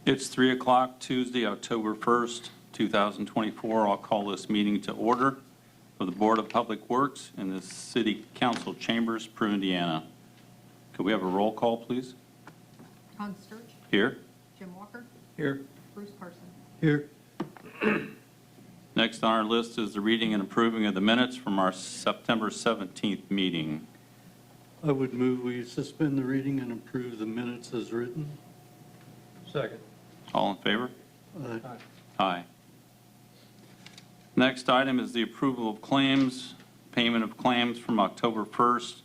It's 3 o'clock Tuesday, October 1st, 2024. I'll call this meeting to order of the Board of Public Works in the City Council Chambers, Peru, Indiana. Could we have a roll call, please? Hans Sturch. Here. Jim Walker. Here. Bruce Carson. Here. Next on our list is the reading and approving of the minutes from our September 17th meeting. I would move we suspend the reading and approve the minutes as written. Second. All in favor? Aye. Aye. Next item is the approval of claims, payment of claims from October 1st,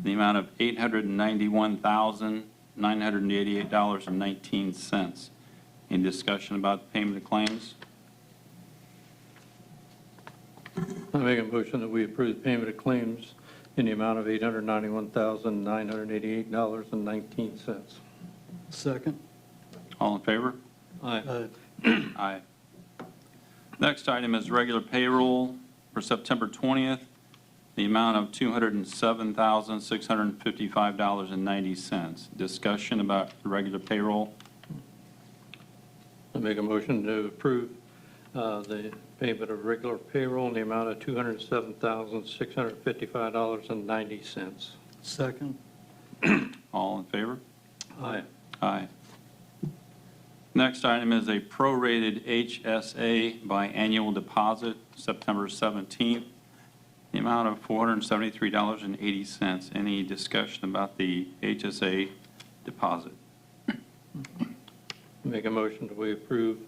the amount of $891,988.19. Any discussion about the payment of claims? I make a motion that we approve the payment of claims in the amount of $891,988.19. Second. All in favor? Aye. Aye. Next item is regular payroll for September 20th, the amount of $207,655.90. Discussion about the regular payroll. I make a motion to approve the payment of regular payroll in the amount of $207,655.90. Second. All in favor? Aye. Aye. Next item is a prorated HSA biannual deposit, September 17th, the amount of $473.80. Any discussion about the HSA deposit? Make a motion that we approve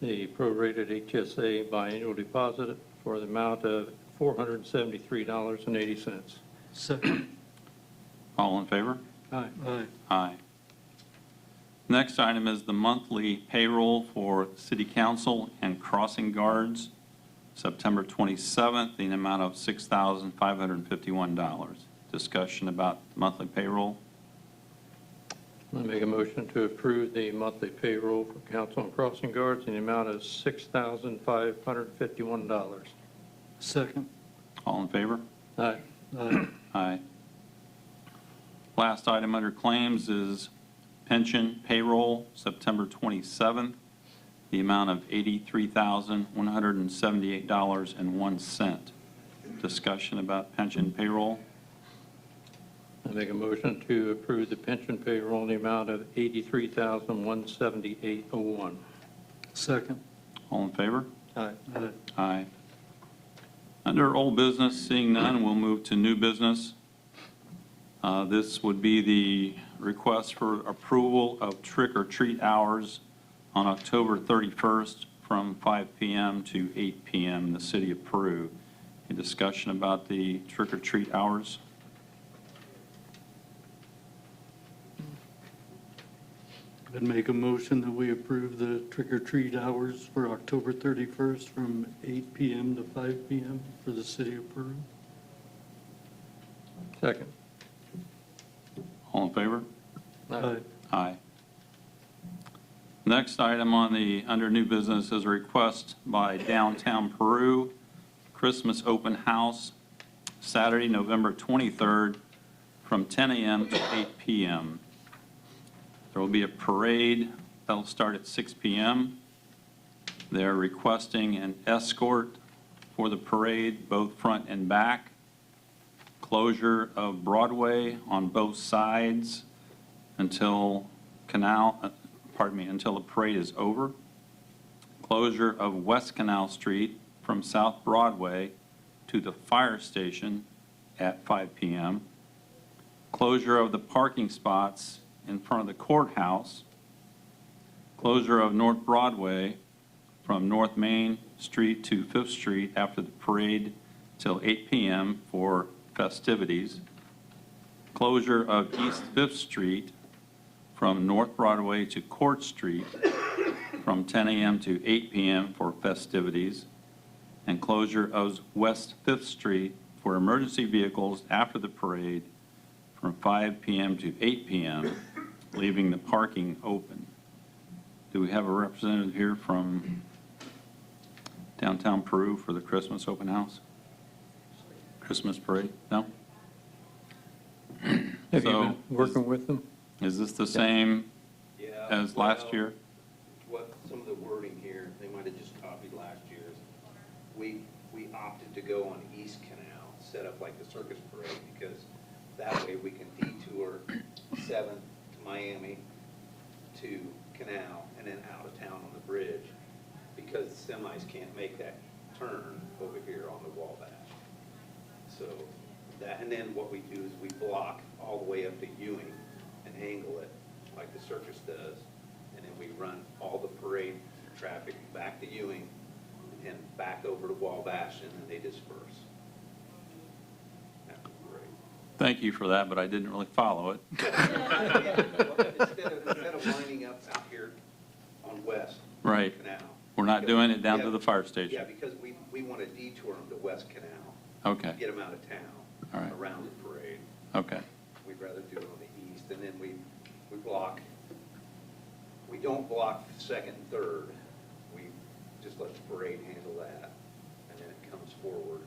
the prorated HSA biannual deposit for the amount of $473.80. Second. All in favor? Aye. Aye. Aye. Next item is the monthly payroll for City Council and crossing guards, September 27th, in the amount of $6,551. Discussion about monthly payroll. I make a motion to approve the monthly payroll for council and crossing guards in the amount of $6,551. Second. All in favor? Aye. Aye. Aye. Last item under claims is pension payroll, September 27th, the amount of $83,178.01. Discussion about pension payroll. I make a motion to approve the pension payroll in the amount of $83,178.01. Second. All in favor? Aye. Aye. Aye. Under old business, seeing none, we'll move to new business. This would be the request for approval of trick-or-treat hours on October 31st from 5 p.m. to 8 p.m. in the city of Peru. A discussion about the trick-or-treat hours. I'd make a motion that we approve the trick-or-treat hours for October 31st from 8 p.m. to 5 p.m. for the city of Peru. Second. All in favor? Aye. Aye. Next item on the under new business is a request by Downtown Peru, Christmas open house, Saturday, November 23rd from 10 a.m. to 8 p.m. There will be a parade that'll start at 6 p.m. They're requesting an escort for the parade, both front and back, closure of Broadway on both sides until until the parade is over, closure of West Canal Street from South Broadway to the fire station at 5 p.m., closure of the parking spots in front of the courthouse, closure of North Broadway from North Main Street to 5th Street after the parade till 8 p.m. for festivities, closure of East 5th Street from North Broadway to Court Street from 10 a.m. to 8 p.m. for festivities, and closure of West 5th Street for emergency vehicles after the parade from 5 p.m. to 8 p.m., leaving the parking open. Do we have a representative here from Downtown Peru for the Christmas open house? Christmas parade? No? Have you been working with them? Is this the same as last year? have just copied last year's. We opted to go on East Canal, set up like the circus parade, because that way we can detour 7 to Miami to Canal and then out of town on the bridge, because semis can't make that turn over here on the Wabash. So that, and then what we do is we block all the way up to Ewing and angle it like the circus does. And then we run all the parade traffic back to Ewing and back over to Wabash, and then they disperse. After the parade. Thank you for that, but I didn't really follow it. Instead of lining up out here on West Right. Canal. We're not doing it down to Yeah, the fire Yeah, station. because we want to detour them to West Canal. Okay, Get them out of town. All right. Around the parade. okay. We'd rather do it on the east, and then we block, we don't block second and third. We just let the parade handle that, and then it comes forward.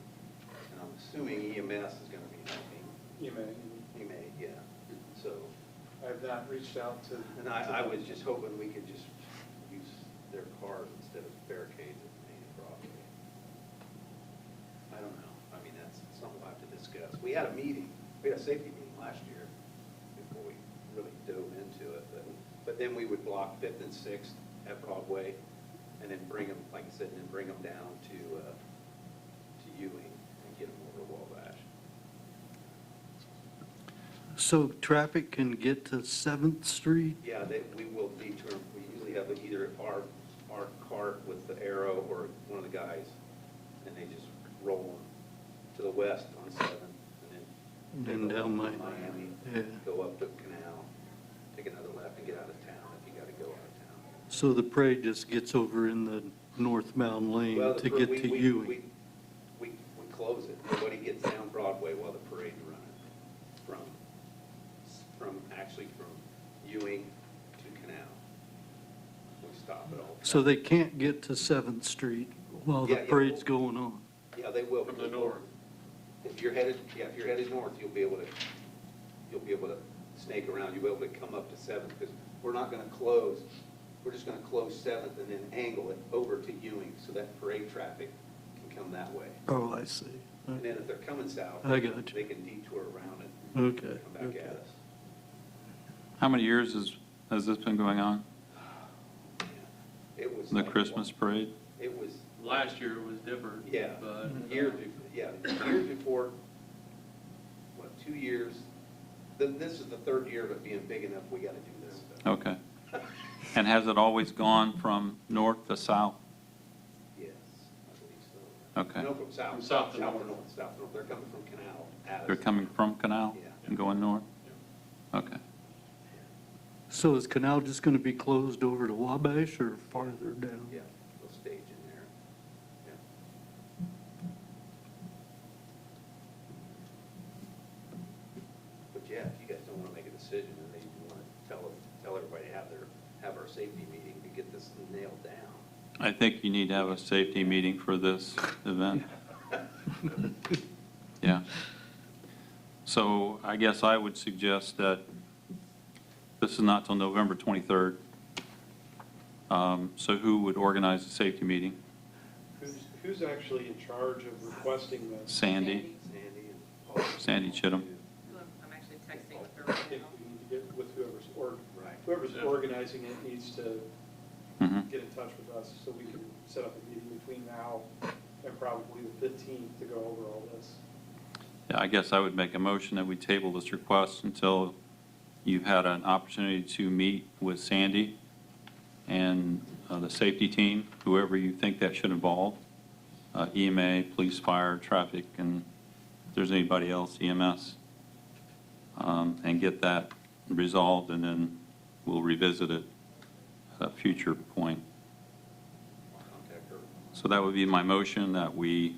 And I'm assuming EMS is gonna be helping. You may. Yeah, so, I have not reached out to. and I was just hoping we could just use their cars instead of barricades at the main Broadway. I don't know, I mean, that's something we'll have to discuss. We had a meeting, we had a safety meeting last year before we really dove into it, but then we would block 5th and 6th at Broadway, and then bring them, like I said, and then bring them down to Ewing and get them over to Wabash. So traffic can get to 7th Street? Yeah, we will detour, we usually have either our cart with the arrow or one of the guys, and they just roll them to the west on 7th, and then And go down up to Miami. Miami, Yeah. go up to Canal, take another left and get out of town if you gotta go out of town. So the parade just gets over in the northbound lane Well, to the- get we- to we- Ewing? We close it, nobody gets down Broadway while the parade's running, actually from Ewing to Canal. We stop it all the time. So they can't get to 7th Street while the Yeah, yeah. parade's going on? Yeah, they will. From the north. If you're headed north, you'll be able to snake around, you'll be able to come up to 7th, because we're not gonna close, we're just gonna close 7th and then angle it over to Ewing, so that parade traffic can come that way. Oh, I see. And then if they're coming south, I got you. they can detour around it, Okay. and come back okay. at us. How many years has this been going on? It was. The like, Christmas parade? It was. Last year was different. Yeah, But years before, what, 2 years? This is the 3rd year of it being big enough, we gotta do this stuff. Okay. And has it always gone from north to south? Yes, I believe so. Okay. No, from south. From south to South north. South to north, they're coming from Canal at us. They're coming from Canal Yeah. and going north? Okay. So is Canal just going to be closed over to Wabash or farther down? Yeah, they'll stage in there. Yeah. But yeah, if you guys don't wanna make a decision, and they wanna tell everybody to have our safety meeting to get this nailed down. I think you need to have a safety meeting for this event. Yeah. So I guess I would suggest that this is not till November 23rd. So who would organize the safety meeting? Who's actually in charge of requesting this? Sandy? Sandy and Paul. Sandy Chittum. I'm actually texting with her right I think now. we need to get with Right. whoever's organizing it needs to Mhm. get in touch with us so we can set up a meeting between now and probably the 15th to go over all this. Yeah, I guess I would make a motion that we table this request until you've had an opportunity to meet with Sandy and the safety team, whoever you think that should involve, EMA, police, fire, traffic, and if there's anybody else, EMS, and get that resolved, and then we'll revisit it at a future point. I'll contact her. So that would be my motion, that we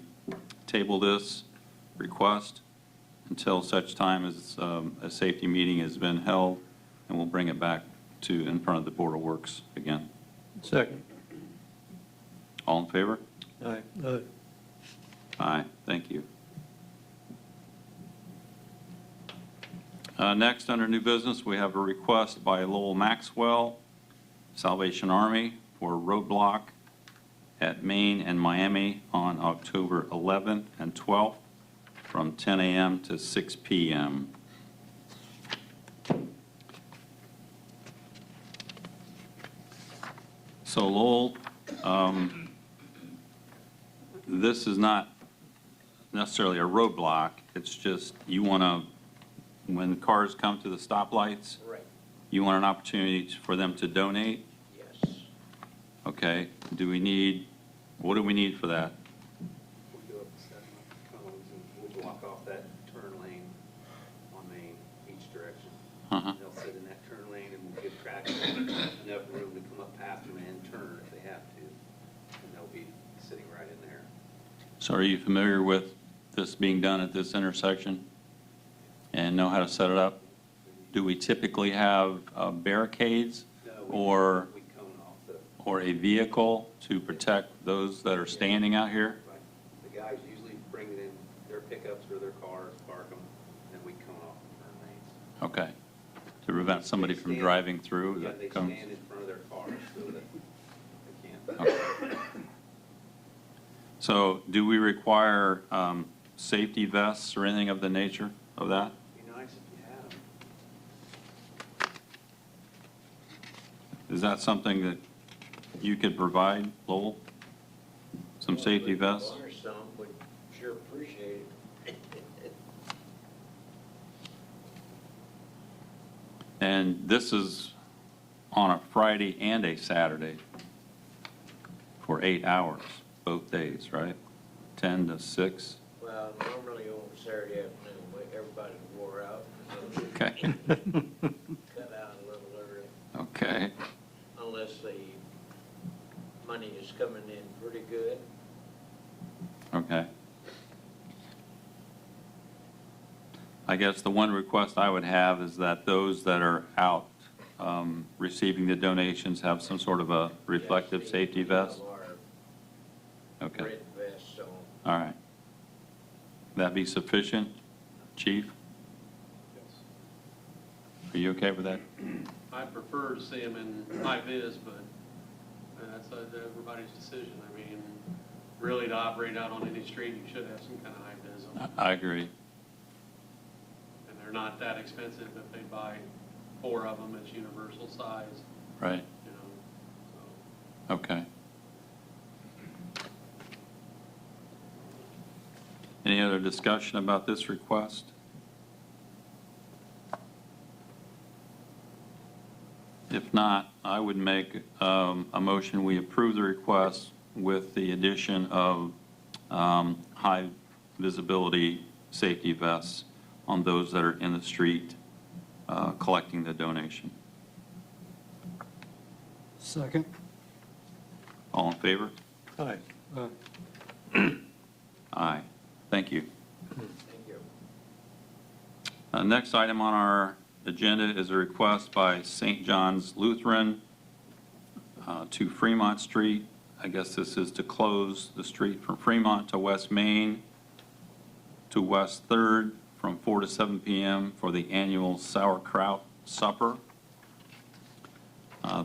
table this request until such time as a safety meeting has been held, and we'll bring it back to, in front of the Board of Works again. Second. All in favor? Aye. Aye, thank you. Next, under new business, we have a request by Lowell Maxwell, Salvation Army, for roadblock at Maine and Miami on October 11th and 12th from 10 a.m. to 6 p.m. So Lowell, this is not necessarily a roadblock. It's just you want to, when cars come to the stoplights, Right, you want an opportunity for them to donate? yes. Okay, what do we need for that? We'll go up and set them up cones and we'll block off that turn lane on Main, each direction. Uh-huh. They'll sit in that turn lane and we'll give traffic enough room to come up past them and turn if they have to. And they'll be sitting right in there. So are you familiar with this being done at this intersection and know how to set it up? Do we typically have barricades No, or we cone off the, a vehicle to protect those that are standing out here? right. The guys usually bring it in their pickups or their cars, park them, and we cone off the turn lanes. Okay, to prevent somebody from driving through Yeah, that they comes? stand in front of their cars so that they can't. Okay. So do we require safety vests or anything of the nature of that? Be nice if you had them. Is that something that you could provide, Lowell? Some safety vests? Or some, would sure appreciate it. And this is on a Friday and a Saturday for 8 hours, both days, right? 10 to 6? Well, normally on Saturday afternoon, everybody's wore out, so Okay, cut out a little early, okay. unless the money is coming in pretty good. Okay. I guess the one request I would have is that those that are out receiving the donations have some sort of a reflective Yes, safety we have vest? our Okay, red vests on. all right. That be sufficient, Chief? Yes. Are you okay with that? I prefer to see them in high-vis, but that's everybody's decision. I mean, really to operate out on any street, you should have some kind of high-vis on. I agree. And they're not that expensive if they buy 4 of them, it's universal size, Right, you know, so. okay. Any other discussion about this request? If not, I would make a motion, we approve the request with the addition of high visibility safety vests on those that are in the street collecting the donation. Second. All in favor? Aye. Aye. Thank you. Thank you. Next item on our agenda is a request by St. John's Lutheran to Fremont Street. I guess this is to close the street from Fremont to West Main to West 3rd from 4 to 7 p.m. for the annual sauerkraut supper.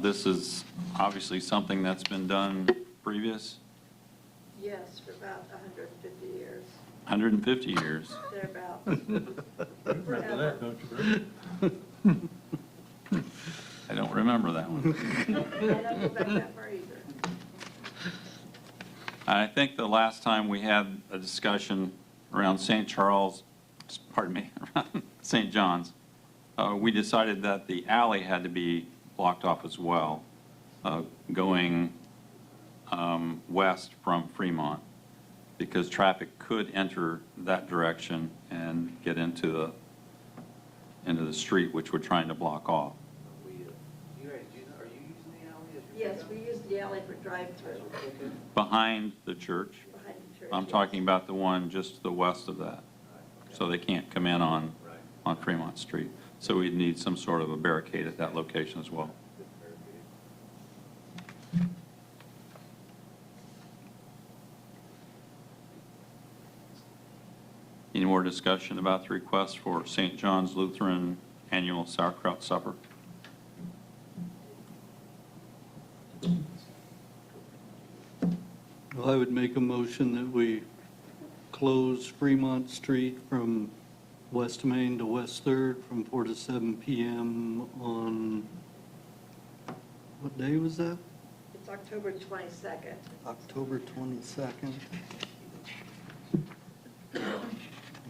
This is obviously something that's been done previous, Yes, for about 150 years, 150 years. thereabouts. Remember that, don't you, Bert? I don't remember that one. I don't go back that far either. I think the last time we had a discussion around St. Charles, pardon me, around St. John's, we decided that the alley had to be blocked off as well, going west from Fremont, because traffic could enter that direction and get into the street, which we're trying to block off. You guys, are you using the alley as your Yes, pickup? we use the alley for drive-through As your pickup? Behind the church. behind the church. I'm yes. talking about the one just to the west of that, Right, okay. so they can't come in on Right. Fremont Street. So we'd need some sort of a barricade at that location as well. Very good. Any more discussion about the request for St. John's Lutheran Annual Sauerkraut Supper? I would make a motion that we close Fremont Street from West Main to West Third from 4 to 7 p.m. on, what day was that? It's October 22nd. October 22nd.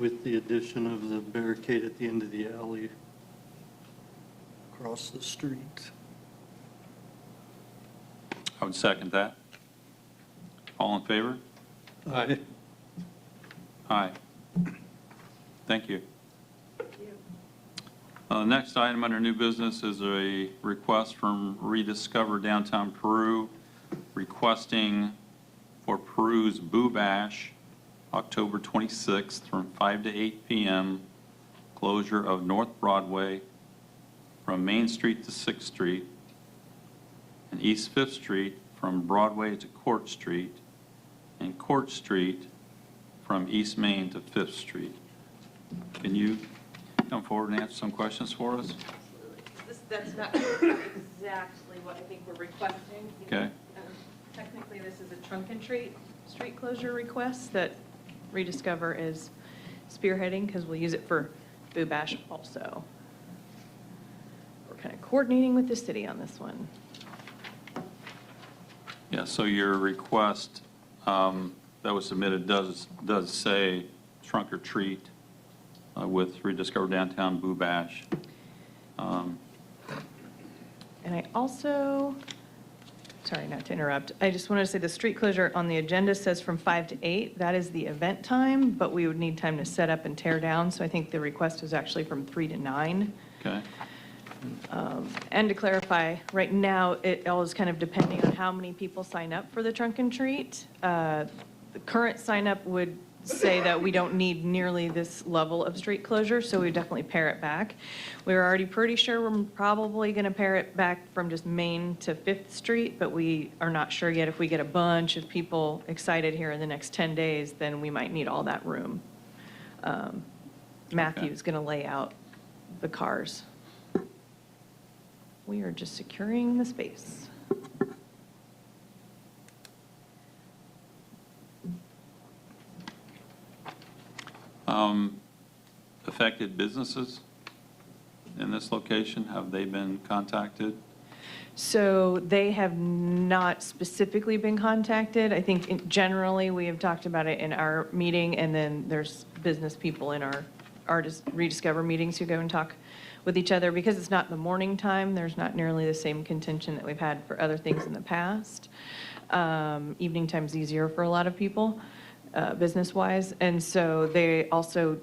With the addition of the barricade at the end of the alley across the street. I would second that. All in favor? Aye. Aye. Thank you. Thank you. Next item under new business is a request from Rediscover Downtown Peru requesting for Peru's Boo Bash, October 26th from 5 to 8 p.m., closure of North Broadway from Main Street to 6th Street and East 5th Street from Broadway to Court Street and Court Street from East Main to 5th Street. Can you come forward and answer some questions for us? That's not exactly what I think we're requesting. Okay. Technically, this is a trunk and treat street closure request that Rediscover is spearheading because we'll use it for Boo Bash also. We're kind of coordinating with the city on this one. Yeah, so your request that was submitted does say trunk or treat with Rediscover Downtown Boo Bash. And I also, sorry, not to interrupt, I just wanted to say the street closure on the agenda says from 5 to 8. That is the event time, but we would need time to set up and tear down, so I think the request is actually from 3 to 9. Okay. And to clarify, right now, it all is kind of depending on how many people sign up for the trunk and treat. The current sign-up would say that we don't need nearly this level of street closure, so we definitely pare it back. We're already pretty sure we're probably going to pare it back from just Main to 5th Street, but we are not sure yet. If we get a bunch of people excited here in the next 10 days, then we might need all that room. Matthew's going to lay out the cars. We are just securing the space. Affected businesses in this location, have they been contacted? So they have not specifically been contacted. I think generally, we have talked about it in our meeting, and then there's business people in our Rediscover meetings who go and talk with each other. Because it's not the morning time, there's not nearly the same contention that we've had for other things in the past. Evening time's easier for a lot of people, business-wise. And so they also,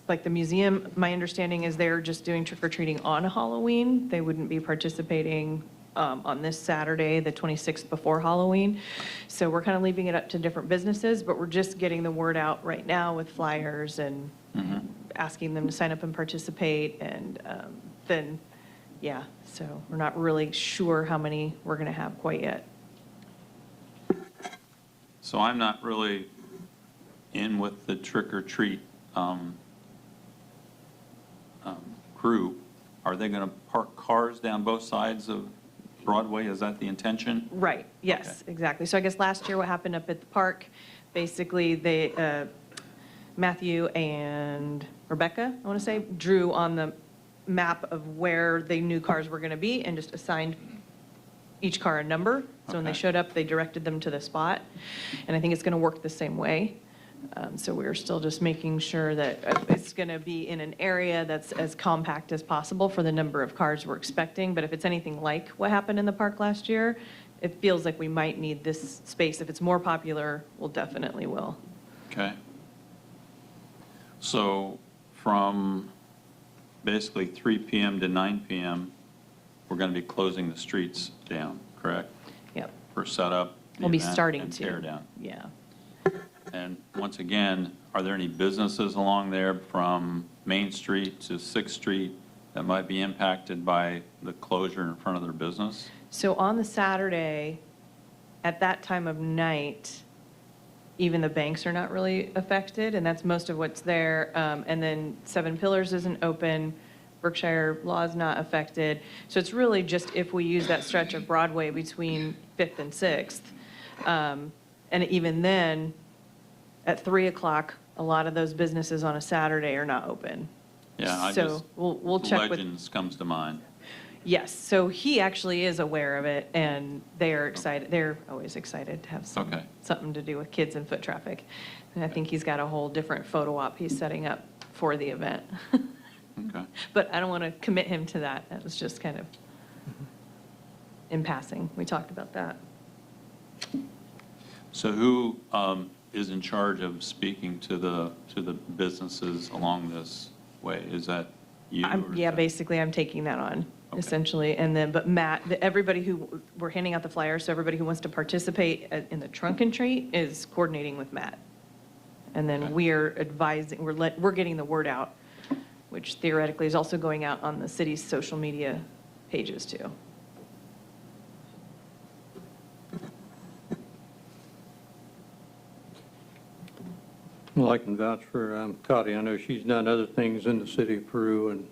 like the museum, my understanding is they're just doing trick-or-treating on Halloween. They wouldn't be participating on this Saturday, the 26th, before Halloween. So we're kind of leaving it up to different businesses, but we're just getting the word out right now with flyers and asking them to sign up and participate. And then, yeah, so we're not really sure how many we're going to have quite yet. So I'm not really in with the trick-or-treat crew. Are they going to park cars down both sides of Broadway? Is that the intention? Right, yes, exactly. So I guess last year what happened up at the park, basically they, Matthew and Rebecca, I want to say, drew on the map of where they knew cars were going to be and just assigned each car a number. So when they Okay. showed up, they directed them to the spot. And I think it's going to work the same way. So we're still just making sure that it's going to be in an area that's as compact as possible for the number of cars we're expecting. But if it's anything like what happened in the park last year, it feels like we might need this space. If it's more popular, we'll definitely will. Okay. So from basically 3 p.m. to 9 p.m., we're going to be closing the streets down, correct? Yep. For setup, the We'll be event, starting and to. tear down. Yeah. And once again, are there any businesses along there from Main Street to 6th Street that might be impacted by the closure in front of their business? So on the Saturday, at that time of night, even the banks are not really affected, and that's most of what's there. And then Seven Pillars isn't open, Berkshire Law is not affected. So it's really just if we use that stretch of Broadway between 5th and 6th. And even then, at 3 o'clock, a lot of those businesses on a Saturday are not open. Yeah, I So just, we'll check with. Legends comes to mind. Yes, so he actually is aware of it, and they are excited, they're always excited to have Okay. something to do with kids and foot traffic. And I think he's got a whole different photo op he's setting up for the event. Okay. But I don't want to commit him to that, that was just kind of in passing, we talked about that. So who is in charge of speaking to the businesses along this way? Is that you? or is Yeah, that- basically, I'm taking that on, Okay. essentially. And then, but Matt, everybody who, we're handing out the flyers, so everybody who wants to participate in the trunk and treat is coordinating with Matt. And Okay. then we're advising, we're getting the word out, which theoretically is also going out on the city's social media pages too. Well, I can vouch for Cotty. I know she's done other things in the city of Peru, and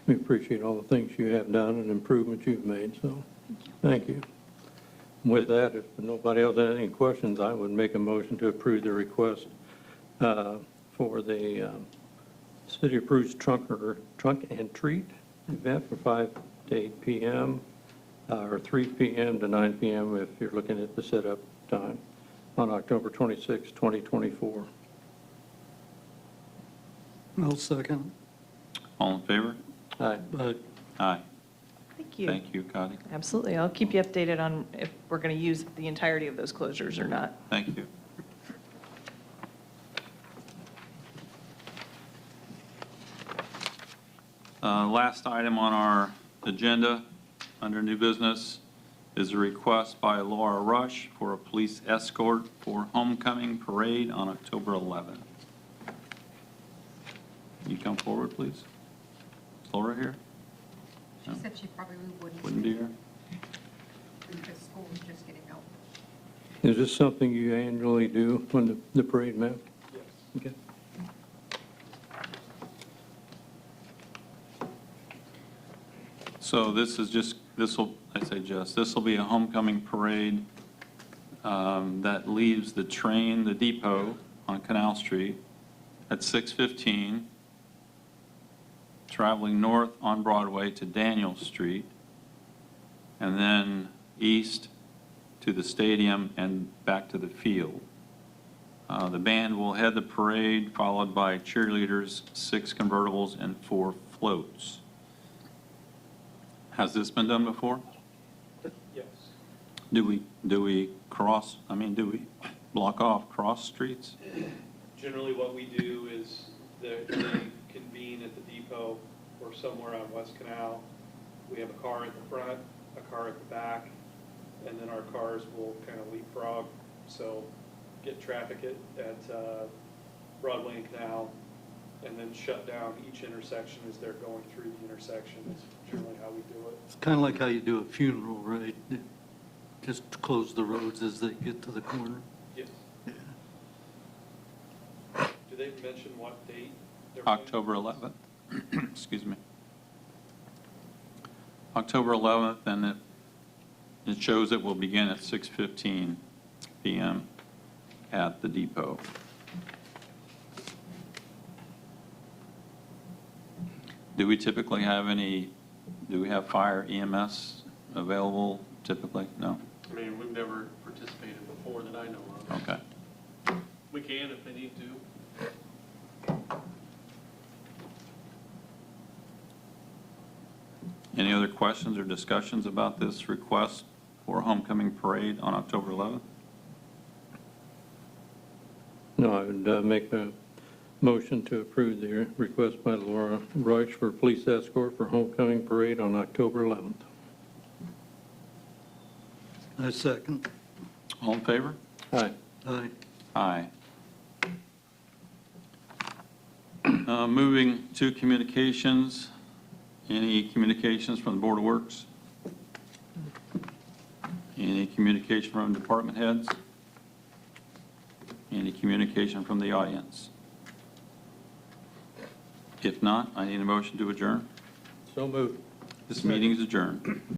we appreciate all the things you have done and improvements you've made, so thank you. With that, if nobody else has any questions, I would make a motion to approve the request for the City of Peru's trunk and treat event for 5 to 8 p.m. Or 3 p.m. to 9 p.m. if you're looking at the setup time on October 26, 2024. I'll second. All in favor? Aye. But Aye. Thank you. Thank you, Cotty. Absolutely. I'll keep you updated on if we're going to use the entirety of those closures or not. Thank you. Last item on our agenda, under new business, is a request by Laura Rush for a police escort for homecoming parade on October 11th. Can you come forward, please? Is Laura here? She No? said she probably wouldn't. Wouldn't be here? Because school was just getting out. Is this something you annually do when the parade, ma'am? Yes. Okay. So this is just, this will be a homecoming parade that leaves the train, the depot on Canal Street at 6:15, traveling north on Broadway to Daniel Street, and then east to the stadium and back to the field. The band will head the parade, followed by cheerleaders, 6 convertibles, and 4 floats. Has this been done before? Yes. Do we do we block off cross streets? Generally, what we do is they convene at the depot or somewhere on West Canal. We have a car at the front, a car at the back, and then our cars will kind of leapfrog. So get traffic at Broadway and Canal, and then shut down each intersection as they're going through the intersection. It's generally how we do it. it's kind of like how you do a funeral, right? Just close the roads as they get to the corner. Yes. Yeah. Do they mention what date? they're planning? October 11th, excuse me. October 11th, and it shows it will begin at 6:15 p.m. at the depot. Do we typically have do we have fire EMS available typically? No? I mean, we've never participated before that I know of. Okay. We can if they need to. Any other questions or discussions about this request for homecoming parade on October 11th? No, I would make a motion to approve the request by Laura Rush for police escort for homecoming parade on October 11th. I second. All in favor? Aye. Aye. Aye. Moving to communications. Any communications from the Board of Works? Any communication from department heads? Any communication from the audience? If not, I need a motion to adjourn. So moved. This meeting is adjourned.